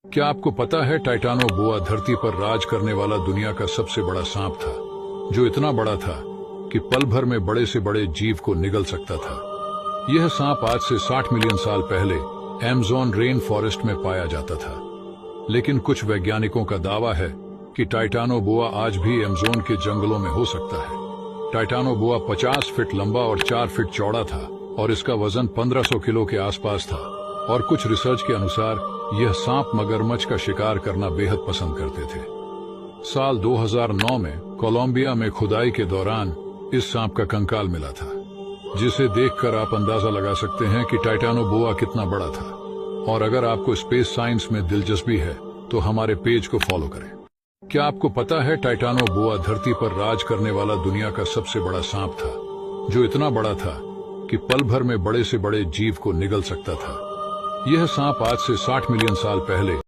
क्या आपको पता है टाइटानोबोआ धरती पर राज करने वाला दुनिया का सबसे बड़ा सांप था, जो इतना बड़ा था कि पल भर में बड़े से बड़े जीव को निगल सकता था। यह सांप आज से 60 मिलियन साल पहले अमेज़न रेन फॉरेस्ट में पाया जाता था, लेकिन कुछ वैज्ञानिकों का दावा है कि टाइटानोबोआ आज भी अमेज़न के जंगलों में हो सकता है। टाइटानोबोआ 50 फीट लंबा और 4 फीट चौड़ा था और इसका वजन 1500 किलो के आसपास था। और कुछ रिसर्च के अनुसार यह सांप मगरमच्छ का शिकार करना बेहद पसंद करते थे। साल 2009 में कोलंबिया में खुदाई के दौरान इस सांप का कंकाल मिला था, जिसे देखकर आप अंदाजा लगा सकते हैं कि टाइटानोबोआ कितना बड़ा था। और अगर आपको स्पेस साइंस में दिलचस्पी है तो हमारे पेज को फॉलो करें। क्या आपको पता है टाइटानोबोआ धरती पर राज करने वाला दुनिया का सबसे बड़ा सांप था, जो इतना बड़ा था कि पल भर में बड़े से बड़े जीव को निगल सकता था। यह सांप आज से 60 मिलियन साल पहले